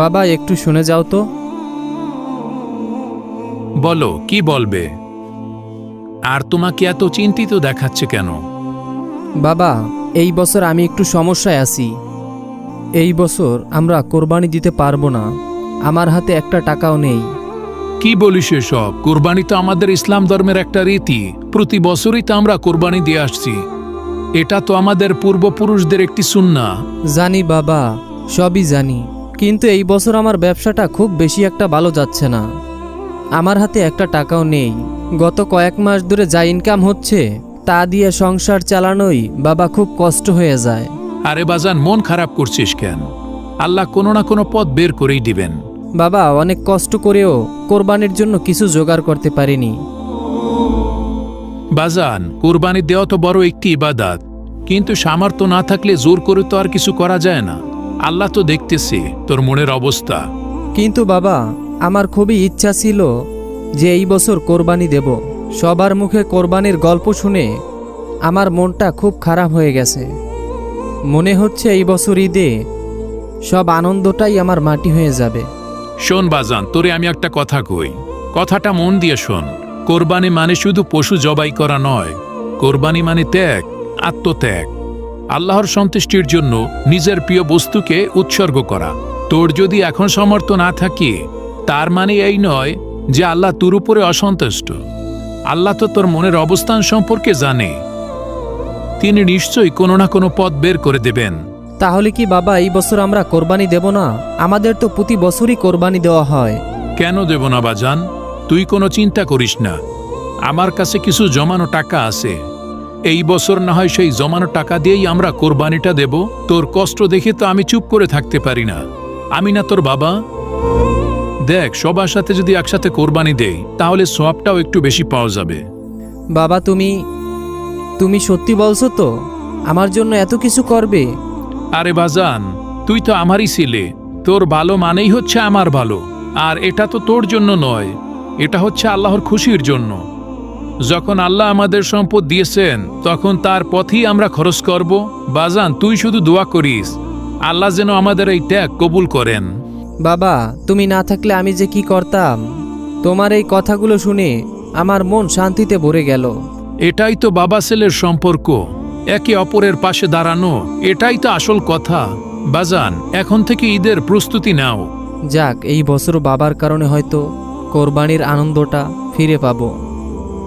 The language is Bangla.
বাবা একটু শুনে যাও তো। বলো, কি বলবে? আর তোমাকে এত চিন্তিত দেখাচ্ছে কেন? বাবা, এই বছর আমি একটু সমস্যায় আছি। এই বছর আমরা কোরবানি দিতে পারবো না। আমার হাতে একটা টাকাও নেই। কি বলিস এসব? কোরবানি তো আমাদের ইসলাম ধর্মের একটা রীতি। প্রতি বছরই তো আমরা কোরবানি দিয়ে আসছি। এটা তো আমাদের পূর্বপুরুষদের একটি সুন্নাহ। জানি বাবা, সবই জানি, কিন্তু এই বছর আমার ব্যবসাটা খুব বেশি একটা ভালো যাচ্ছে না। আমার হাতে একটা টাকাও নেই। গত কয়েক মাস ধরে যা ইনকাম হচ্ছে তা দিয়ে সংসার চালানোই বাবা খুব কষ্ট হয়ে যায়। আরে বাজান, মন খারাপ করছিস কেন? আল্লাহ কোনো না কোনো পথ বের করেই দিবেন। বাবা, অনেক কষ্ট করেও কোরবানির জন্য কিছু জোগাড় করতে পারিনি। বাজান, কোরবানি দেওয়া তো বড় একটি ইবাদত, কিন্তু সামর্থ্য না থাকলে জোর করে তো আর কিছু করা যায় না। আল্লাহ তো দেখতেছে তোর মনের অবস্থা। কিন্তু বাবা, আমার খুবই ইচ্ছা ছিল যে এই বছর কোরবানি দেব। সবার মুখে কোরবানির গল্প শুনে আমার মনটা খুব খারাপ হয়ে গেছে। মনে হচ্ছে এই বছর ঈদে সব আনন্দটাই আমার মাটি হয়ে যাবে। শোন বাজান, তোরে আমি একটা কথা কই, কথাটা মন দিয়ে শোন। কোরবানি মানে শুধু পশু জবাই করা নয়। কোরবানি মানে ত্যাগ, আত্মত্যাগ। আল্লাহর সন্তুষ্টির জন্য নিজের প্রিয় বস্তুকে উৎসর্গ করা। তোর যদি এখন সামর্থ্য না থাকে, তার মানে এই নয় যে আল্লাহ তোর উপরে অসন্তুষ্ট। আল্লাহ তো তোর মনের অবস্থান সম্পর্কে জানে। তিনি নিশ্চয়ই কোনো না কোনো পথ বের করে দেবেন। তাহলে কি বাবা এই বছর আমরা কোরবানি দেব না? আমাদের তো প্রতি বছরই কোরবানি দেওয়া হয়। কেন দেব না বাজান? তুই কোনো চিন্তা করিস না। আমার কাছে কিছু জমানো টাকা আছে। এই বছর না হয় সেই জমানো টাকা দিয়েই আমরা কোরবানিটা দেব। তোর কষ্ট দেখে তো আমি চুপ করে থাকতে পারি না। আমি না তোর বাবা? দেখ, সবার সাথে যদি একসাথে কোরবানি দেই তাহলে সওয়াবটাও একটু বেশি পাওয়া যাবে। বাবা, তুমি সত্যি বলছো তো? আমার জন্য এত কিছু করবে? আরে বাজান, তুই তো আমারই ছেলে। তোর ভালো মানেই হচ্ছে আমার ভালো। আর এটা তো তোর জন্য নয়, এটা হচ্ছে আল্লাহর খুশির জন্য। যখন আল্লাহ আমাদের সম্পদ দিয়েছেন তখন তার পথেই আমরা খরচ করব। বাজান, তুই শুধু দোয়া করিস আল্লাহ যেন আমাদের এই ত্যাগ কবুল করেন। বাবা, তুমি না থাকলে আমি যে কি করতাম। তোমার এই কথাগুলো শুনে আমার মন শান্তিতে ভরে গেল। এটাই তো বাবা ছেলের সম্পর্ক, একে অপরের পাশে দাঁড়ানো। এটাই তো আসল কথা। বাজান, এখন থেকে ঈদের প্রস্তুতি নাও। যাক, এই বছর বাবার কারণে হয়তো কোরবানির আনন্দটা ফিরে পাবো।